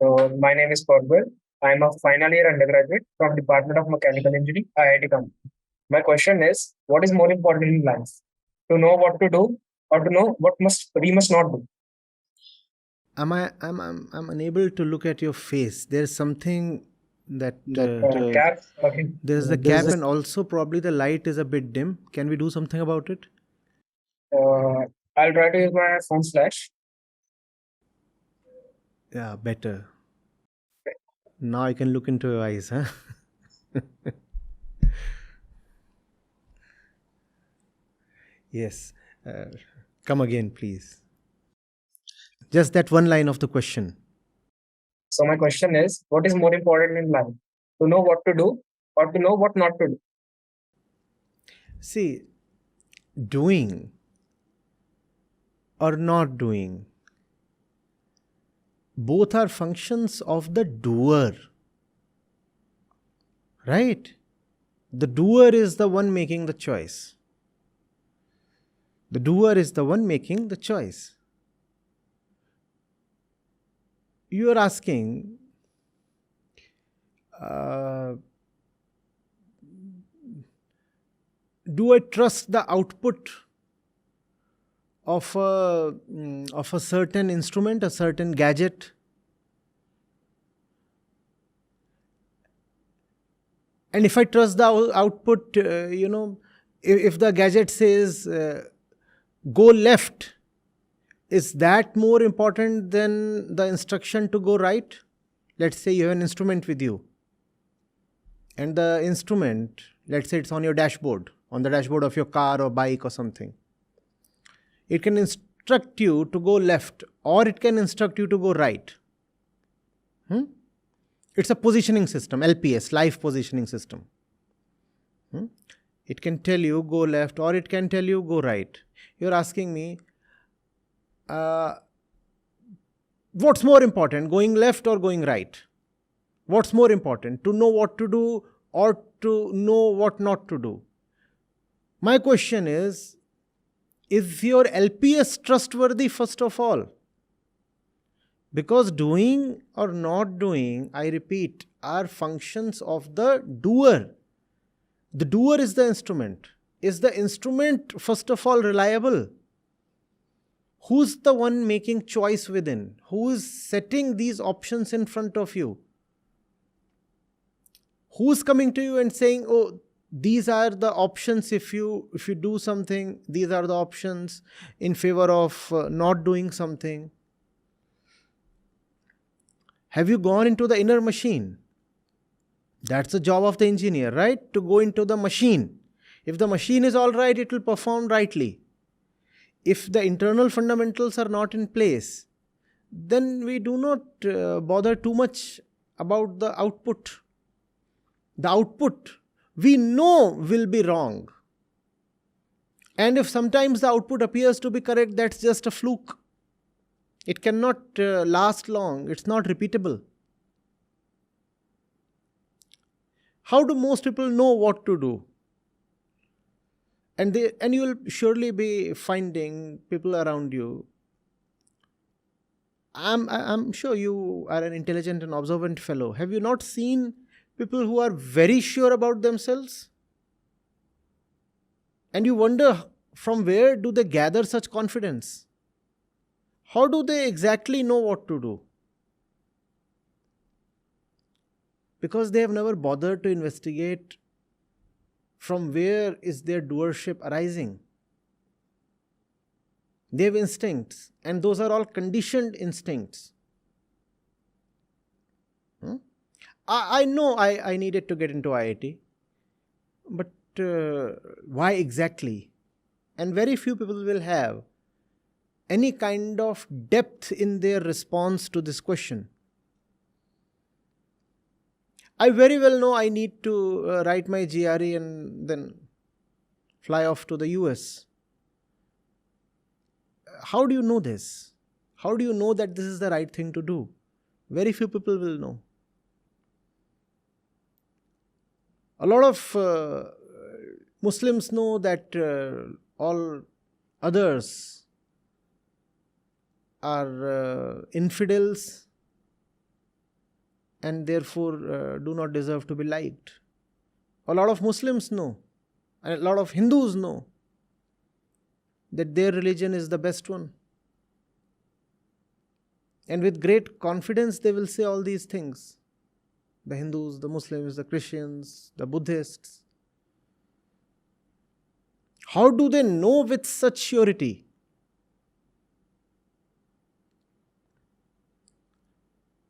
So my name is Paul. I am a final year undergraduate from Department of Mechanical Engineering, IIT-Kanpur. My question is, what is more important in life? To know what to do or to know what must we must not do? I'm unable to look at your face. There's something that Cap, okay. there's the This cap, is and also probably the light is a bit dim. Can we do something about it? I'll try to use my phone flash. Yeah, better. Now I can look into your eyes, huh? Yes. Uh, Come again, please. Just that one line of the question. So my question is, what is more important in life? To know what to do or to know what not to do? See, doing or not doing, both are functions of the doer, right? The doer is the one making the choice. The doer is the one making the choice. You are asking, uh, do I trust the output of a certain instrument, a certain gadget? And if I trust the output, if the gadget says go left, is that more important than the instruction to go right? Let's say you have an instrument with you, and the instrument, let's say it's on your dashboard, on the dashboard of your car or bike or something. It can instruct you to go left, or it can instruct you to go right. It's a positioning system, LPS, live positioning system. It can tell you go left, or it can tell you go right. You're asking me, what's more important, going left or going right? What's more important, to know what to do or to know what not to do? My question is your LPS trustworthy, first of all? Because doing or not doing, I repeat, are functions of the doer. The doer is the instrument. Is the instrument, first of all, reliable? Who's the one making choice within? Who is setting these options in front of you? Who's coming to you and saying, oh, these are the options if you do something, these are the options in favor of not doing something? Have you gone into the inner machine? That's the job of the engineer, right? To go into the machine. If the machine is all right, it will perform rightly. If the internal fundamentals are not in place, then we do not bother too much about the output. The output we know will be wrong. And if sometimes the output appears to be correct, that's just a fluke. It cannot last long. It's not repeatable. How do most people know what to do? And you will surely be finding people around you. I'm sure you are an intelligent and observant fellow. Have you not seen people who are very sure about themselves? And you wonder, from where do they gather such confidence? How do they exactly know what to do? Because they have never bothered to investigate from where is their doership arising. They have instincts, and those are all conditioned instincts. I know I needed to get into IIT, but why exactly? And very few people will have any kind of depth in their response to this question. I very well know I need to write my GRE and then fly off to the US. How do you know this? How do you know that this is the right thing to do? Very few people will know. A lot of Muslims know that all others are infidels, and therefore do not deserve to be liked. A lot of Muslims know, and a lot of Hindus know that their religion is the best one. And with great confidence, they will say all these things. The Hindus, the Muslims, the Christians, the Buddhists. How do they know with such surety?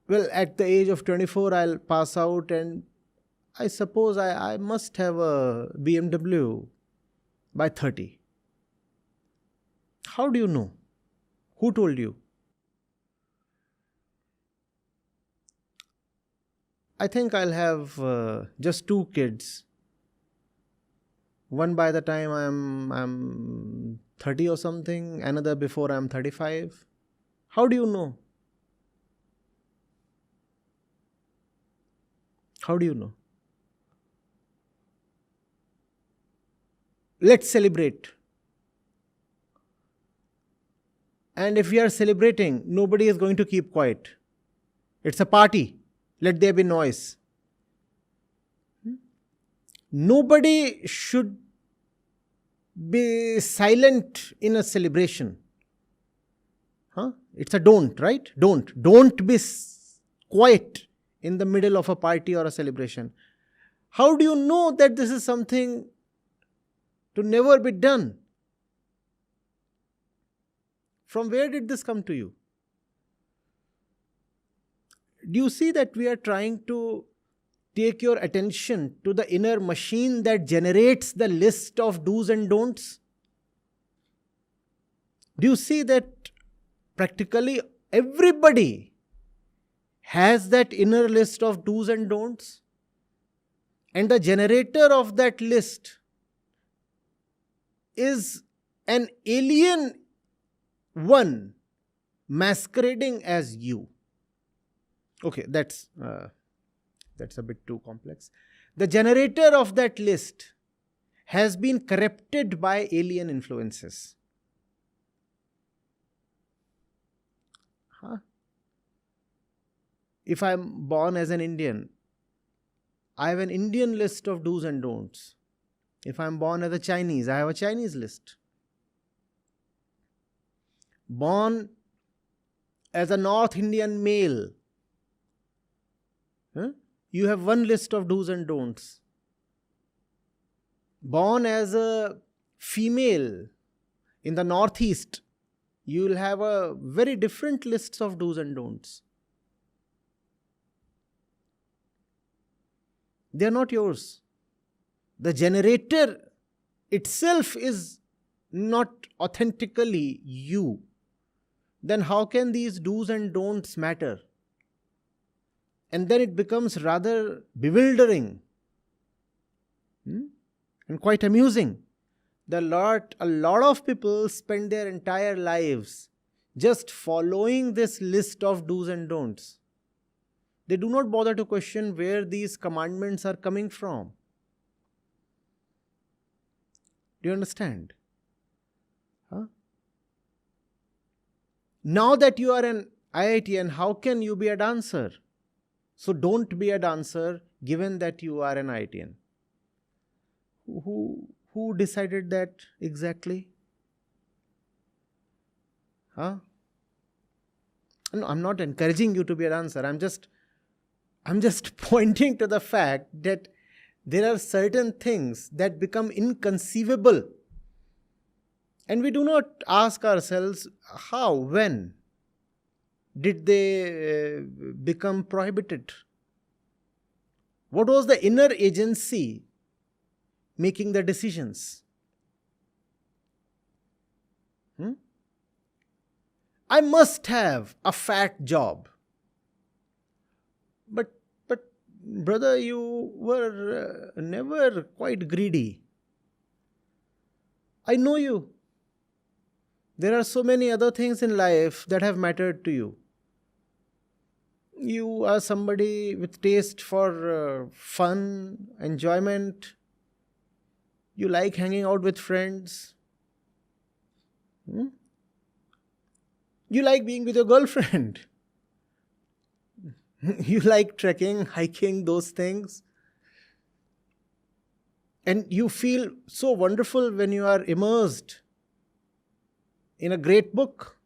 Well, at the age of 24, I'll pass out, and I suppose I must have a BMW by 30. How do you know? Who told you? I think I'll have just 2 kids. One by the time I'm 30 or something, another before I'm 35. How do you know? How do you know? Let's celebrate. And if we are celebrating, nobody is going to keep quiet. It's a party. Let there be noise. Nobody should be silent in a celebration. It's a don't, right? Don't be quiet in the middle of a party or a celebration. How do you know that this is something to never be done? From where did this come to you? Do you see that we are trying to take your attention to the inner machine that generates the list of do's and don'ts? Do you see that practically everybody has that inner list of do's and don'ts? And the generator of that list is an alien one masquerading as you. Okay, that's a bit too complex. The generator of that list has been corrupted by alien influences. If I'm born as an Indian, I have an Indian list of do's and don'ts. If I'm born as a Chinese, I have a Chinese list. Born as a North Indian male, you have one list of do's and don'ts. Born as a female in the Northeast, you will have a very different list of do's and don'ts. They are not yours. The generator itself is not authentically you. Then how can these do's and don'ts matter? And then it becomes rather bewildering and quite amusing. A lot of people spend their entire lives just following this list of do's and don'ts. They do not bother to question where these commandments are coming from. Do you understand? Now that you are an IITian, how can you be a dancer? So don't be a dancer given that you are an IITian. Who decided that exactly? No, I'm not encouraging you to be a dancer. I'm just pointing to the fact that there are certain things that become inconceivable. And we do not ask ourselves how, when did they become prohibited? What was the inner agency making the decisions? I must have a fat job. But brother, you were never quite greedy. I know you. There are so many other things in life that have mattered to you. You are somebody with taste for fun, enjoyment. You like hanging out with friends. You like being with your girlfriend. You like trekking, hiking, those things. And you feel so wonderful when you are immersed in a great book.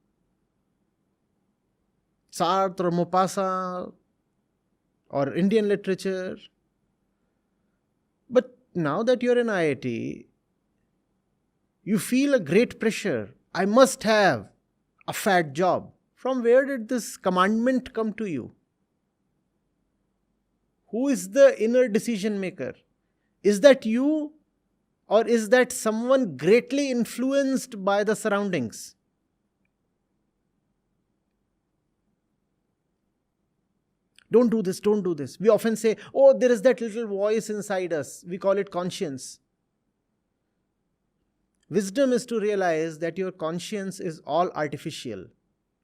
Sartre or Maupassant or Indian literature. But now that you're in IIT, you feel a great pressure. I must have a fat job. From where did this commandment come to you? Who is the inner decision maker? Is that you, or is that someone greatly influenced by the surroundings? Don't do this, don't do this. We often say, oh, there is that little voice inside us. We call it conscience. Wisdom is to realize that your conscience is all artificial,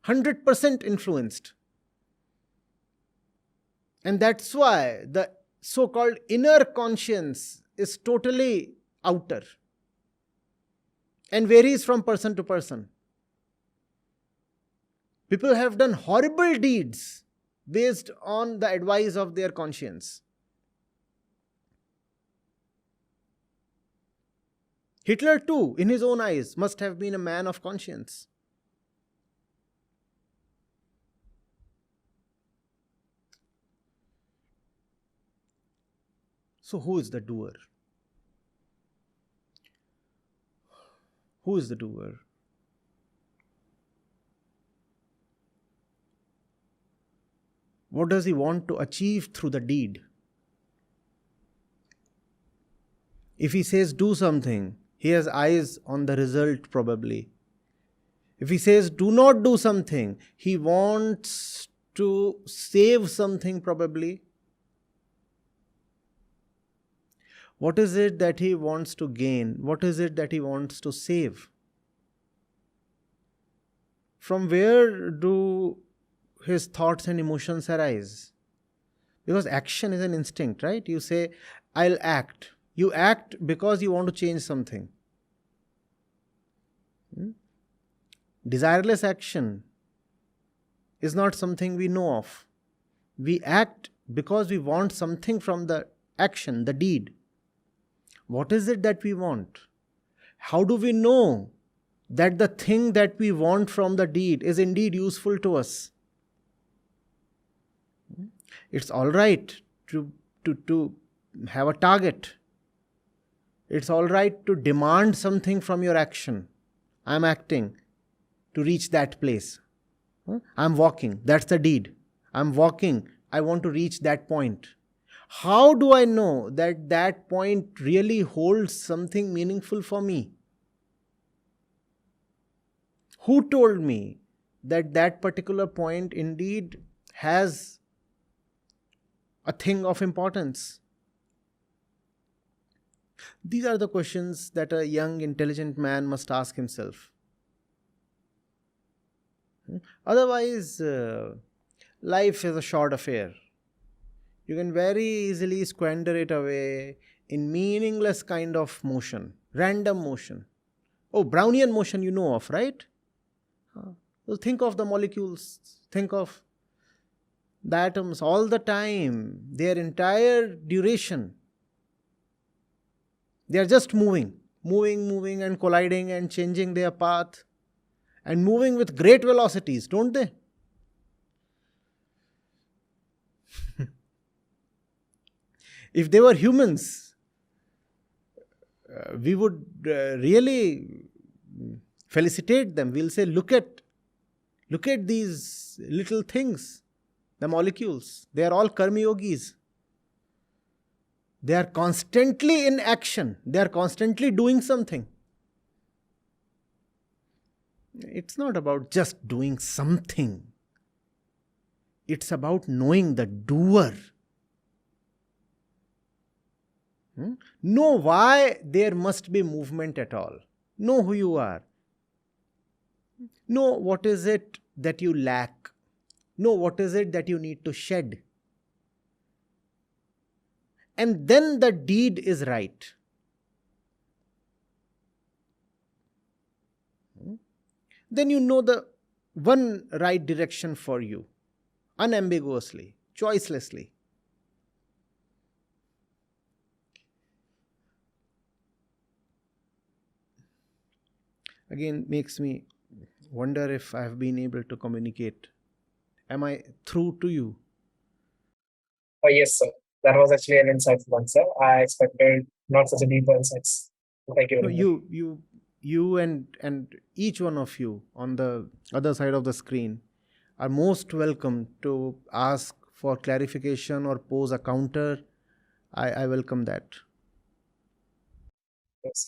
100% influenced. And that's why the so-called inner conscience is totally outer and varies from person to person. People have done horrible deeds based on the advice of their conscience. Hitler too, in his own eyes, must have been a man of conscience. So who is the doer? Who is the doer? What does he want to achieve through the deed? If he says do something, he has eyes on the result probably. If he says do not do something, he wants to save something probably. What is it that he wants to gain? What is it that he wants to save? From where do his thoughts and emotions arise? Because action is an instinct, right? You say, I'll act. You act because you want to change something. Desireless action is not something we know of. We act because we want something from the action, the deed. What is it that we want? How do we know that the thing that we want from the deed is indeed useful to us? It's all right to have a target. It's all right to demand something from your action. I'm acting to reach that place. I'm walking. That's the deed. I'm walking. I want to reach that point. How do I know that that point really holds something meaningful for me? Who told me that that particular point indeed has a thing of importance? These are the questions that a young, intelligent man must ask himself. Otherwise, life is a short affair. You can very easily squander it away in meaningless kind of motion, random motion. Oh, Brownian motion you know of, right? So think of the molecules, think of the atoms all the time, their entire duration. They are just moving and colliding and changing their path and moving with great velocities, don't they? If they were humans, we would really felicitate them. We'll say, look at these little things, the molecules. They are all karma yogis. They are constantly in action. They are constantly doing something. It's not about just doing something. It's about knowing the doer. Know why there must be movement at all. Know who you are. Know what is it that you lack. Know what is it that you need to shed. And then the deed is right. Then you know the one right direction for you. unambiguously, choicelessly. Again, makes me wonder if I have been able to communicate. Am I through to you? Yes, sir. That was actually an insightful answer. I expected not such a deep insights. Thank you No, very much. you and each one of you on the other side of the screen are most welcome to ask for clarification or pose a counter. I welcome that. Yes.